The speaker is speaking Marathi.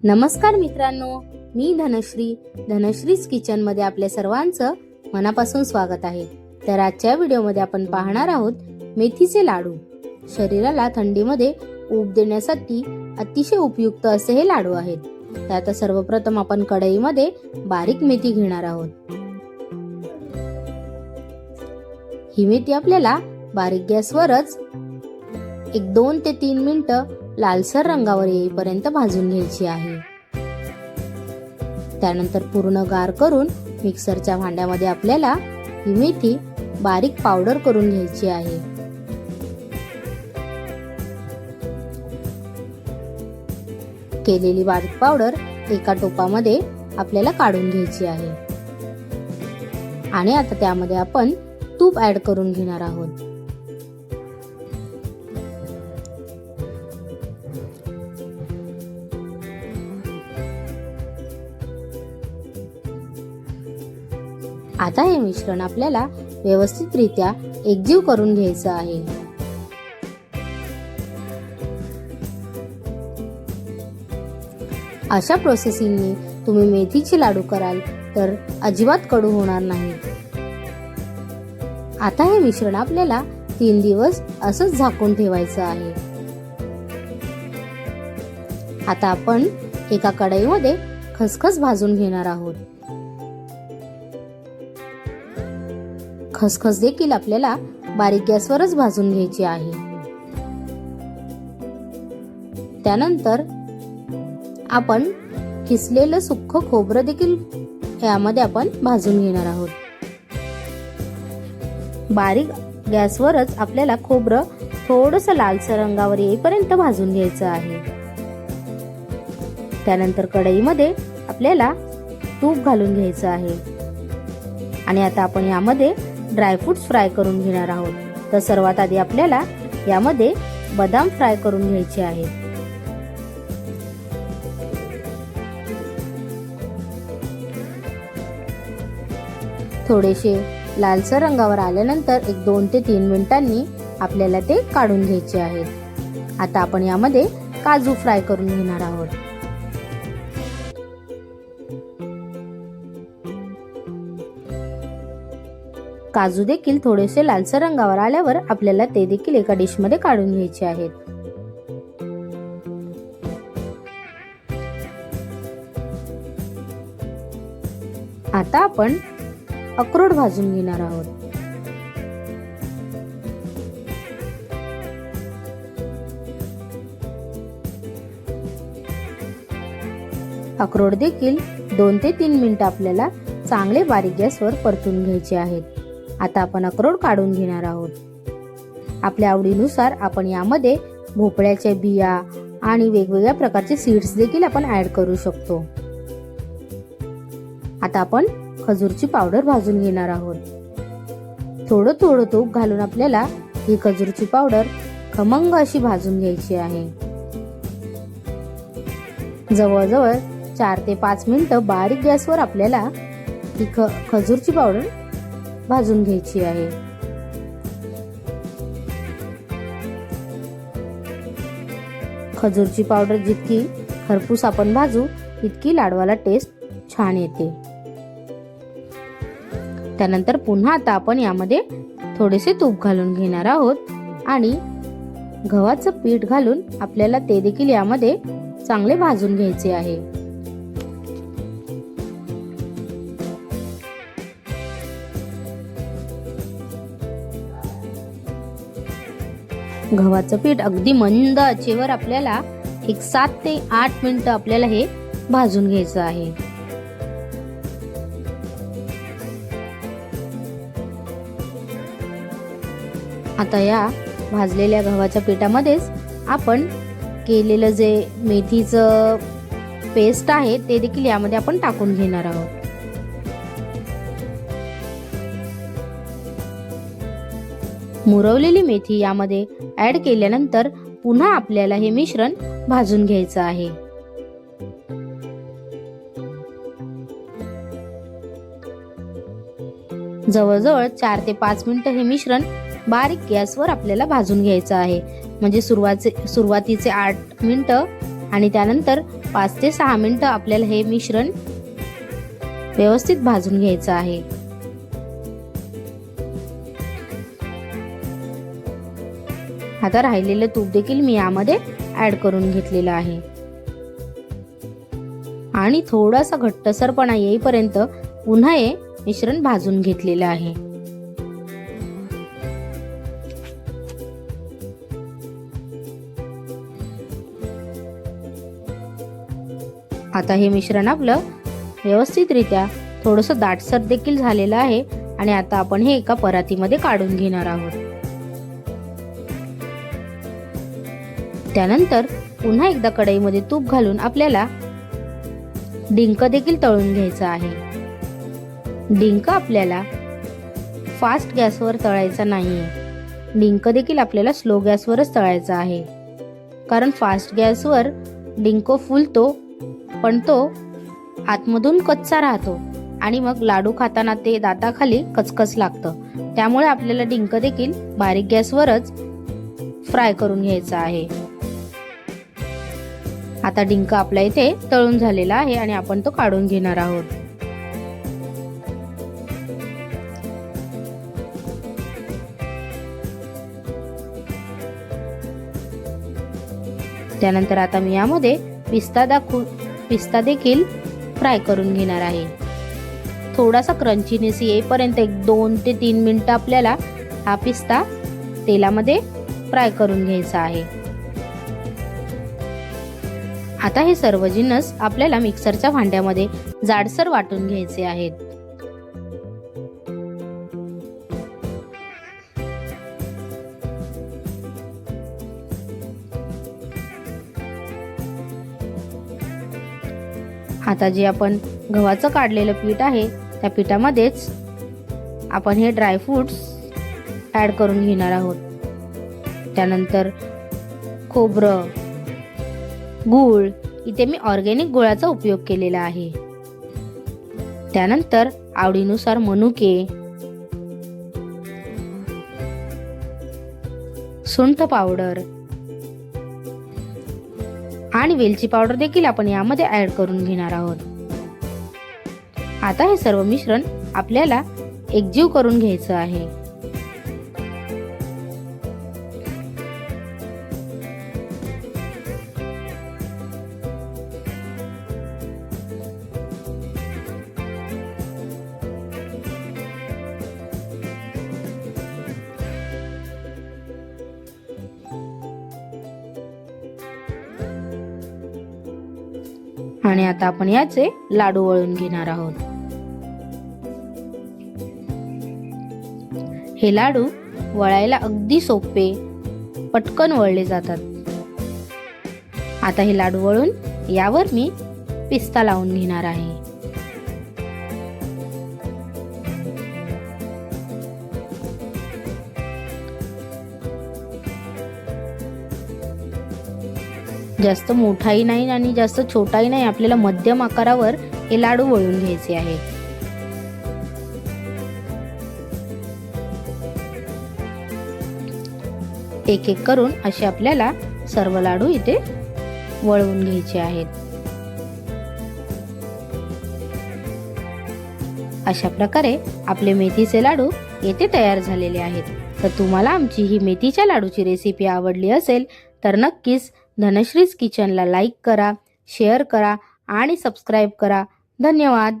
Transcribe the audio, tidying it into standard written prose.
नमस्कार मित्रांनो, मी धनश्रीज किचन मध्ये आपल्या सर्वांचं मनापासून स्वागत आहे। तर आजच्या व्हिडिओमध्ये आपण पाहणार आहोत मेथीचे लाडू। शरीराला थंडीमध्ये ऊब देण्यासाठी अतिशय उपयुक्त असे हे लाडू आहेत। तर आता सर्वप्रथम आपण कढईमध्ये बारीक मेथी घेणार आहोत। ही मेथी आपल्याला बारीक गॅसवरच 2 ते 3 मिनिटं लालसर रंगावर येईपर्यंत भाजून घ्यायची आहे। त्यानंतर पूर्ण गार करून मिक्सरच्या भांड्यामध्ये आपल्याला ही मेथी बारीक पावडर करून घ्यायची आहे। केलेली बारीक पावडर एका टोपामध्ये आपल्याला काढून घ्यायची आहे आणि आता त्यामध्ये आपण तूप ऍड करून घेणार आहोत। आता हे मिश्रण आपल्याला व्यवस्थितरित्या एकजीव करून घ्यायचं आहे। अशा प्रोसेसिंगने तुम्ही मेथीचे लाडू कराल तर अजिबात कडू होणार नाही। आता हे मिश्रण आपल्याला 3 दिवस असंच झाकून ठेवायचं आहे। आता आपण एका कढईमध्ये खसखस भाजून घेणार आहोत। खसखस देखील आपल्याला बारीक गॅसवरच भाजून घ्यायची आहे। त्यानंतर आपण किसलेलं सुक्क खोबरं देखील यामध्ये आपण भाजून घेणार आहोत। बारीक गॅसवरच आपल्याला खोबरं थोडंसं लालसर रंगावर येईपर्यंत भाजून घ्यायचं आहे। त्यानंतर कढईमध्ये आपल्याला तूप घालून घ्यायचं आहे आणि आता आपण यामध्ये ड्रायफ्रुट्स फ्राय करून घेणार आहोत। तर सर्वात आधी आपल्याला यामध्ये बदाम फ्राय करून घ्यायचे आहेत। थोडेसे लालसर रंगावर आल्यानंतर 2 ते 3 मिनिटांनी आपल्याला ते काढून घ्यायचे आहेत। आता आपण यामध्ये काजू फ्राय करून घेणार आहोत। काजू देखील थोडेसे लालसर रंगावर आल्यावर आपल्याला ते देखील एका डिश मध्ये काढून घ्यायचे आहेत। आता आपण अक्रोड भाजून घेणार आहोत। अक्रोड देखील 2 ते 3 मिनिटं आपल्याला चांगले बारीक गॅसवर परतून घ्यायचे आहेत। आता आपण अक्रोड काढून घेणार आहोत। आपल्या आवडीनुसार आपण यामध्ये भोपळ्याच्या बिया आणि वेगवेगळ्या प्रकारचे सीड्स देखील आपण ऍड करू शकतो। आता आपण खजूरची पावडर भाजून घेणार आहोत। थोडं थोडं तूप घालून आपल्याला ही खजूरची पावडर खमंग अशी भाजून घ्यायची आहे। जवळजवळ 4 ते 5 मिनिटं बारीक गॅसवर आपल्याला ही खजूरची पावडर भाजून घ्यायची आहे। खजूरची पावडर जितकी खरपूस आपण भाजू तितकी लाडवाला टेस्ट छान येते। त्यानंतर पुन्हा आता आपण यामध्ये थोडेसे तूप घालून घेणार आहोत आणि गव्हाचं पीठ घालून आपल्याला ते देखील यामध्ये चांगले भाजून घ्यायचे आहे। गव्हाचं पीठ अगदी मंद आचेवर आपल्याला 7 ते 8 मिनिटं आपल्याला हे भाजून घ्यायचं आहे। आता या भाजलेल्या गव्हाच्या पिठामध्येच आपण केलेलं जे मेथीचं पेस्ट आहे ते देखील यामध्ये आपण टाकून घेणार आहोत। मुरवलेली मेथी यामध्ये ऍड केल्यानंतर पुन्हा आपल्याला हे मिश्रण भाजून घ्यायचं आहे। जवळजवळ 4 ते 5 मिनिटं हे मिश्रण बारीक गॅसवर आपल्याला भाजून घ्यायचं आहे। म्हणजे सुरुवातीचे 8 मिनिटं आणि त्यानंतर 5 ते 6 मिनिटं आपल्याला हे मिश्रण व्यवस्थित भाजून घ्यायचं आहे। आता राहिलेले तूप देखील मी यामध्ये ऍड करून घेतलेलं आहे आणि थोडासा घट्टसरपणा येईपर्यंत पुन्हा हे मिश्रण भाजून घेतलेलं आहे। आता हे मिश्रण आपलं व्यवस्थितरित्या थोडंसं दाटसर देखील झालेलं आहे आणि आता आपण हे एका परातीमध्ये काढून घेणार आहोत। त्यानंतर पुन्हा एकदा कढईमध्ये तूप घालून आपल्याला डिंक देखील तळून घ्यायचा आहे। डिंक आपल्याला फास्ट गॅसवर तळायचा नाहीये, डिंक देखील आपल्याला स्लो गॅसवरच तळायचा आहे, कारण फास्ट गॅसवर डिंक फुलतो पण तो आतमधून कच्चा राहतो आणि मग लाडू खाताना ते दाताखाली कचकच लागतं। त्यामुळे आपल्याला डिंक देखील बारीक गॅसवरच फ्राय करून घ्यायचा आहे। आता डिंक आपला इथे तळून झालेला आहे आणि आपण तो काढून घेणार आहोत। त्यानंतर आता मी यामध्ये पिस्ता देखील फ्राय करून घेणार आहे। थोडासा क्रंचीनेस येईपर्यंत 2 ते 3 मिनिटं आपल्याला हा पिस्ता तेलामध्ये फ्राय करून घ्यायचा आहे। आता हे सर्व जिन्नस आपल्याला मिक्सरच्या भांड्यामध्ये जाडसर वाटून घ्यायचे आहेत। आता जे आपण गव्हाचं काढलेलं पीठ आहे त्या पिठामध्येच आपण हे ड्रायफ्रूट्स ऍड करून घेणार आहोत। त्यानंतर खोबरं, गूळ, इथे मी ऑर्गॅनिक गुळाचा उपयोग केलेला आहे। त्यानंतर आवडीनुसार मनुके, सुंठ पावडर आणि वेलची पावडर देखील आपण यामध्ये ऍड करून घेणार आहोत। आता हे सर्व मिश्रण आपल्याला एकजीव करून घ्यायचं आहे। आणि आता आपण याचे लाडू वळून घेणार आहोत। हे लाडू वळायला अगदी सोपे, पटकन वळले जातात। आता हे लाडू वळून यावर मी पिस्ता लावून घेणार आहे। जास्त मोठाही नाही आणि जास्त छोटाही नाही, आपल्याला मध्यम आकारावर हे लाडू वळून घ्यायचे आहेत। एक एक करून असे आपल्याला सर्व लाडू इथे वळवून घ्यायचे आहेत। अशा प्रकारे आपले मेथीचे लाडू येथे तयार झालेले आहेत। तर तुम्हाला आमची ही मेथीच्या लाडूची रेसिपी आवडली असेल तर नक्कीच धनश्रीज किचनला लाईक करा, शेअर करा आणि सबस्क्राईब करा। धन्यवाद।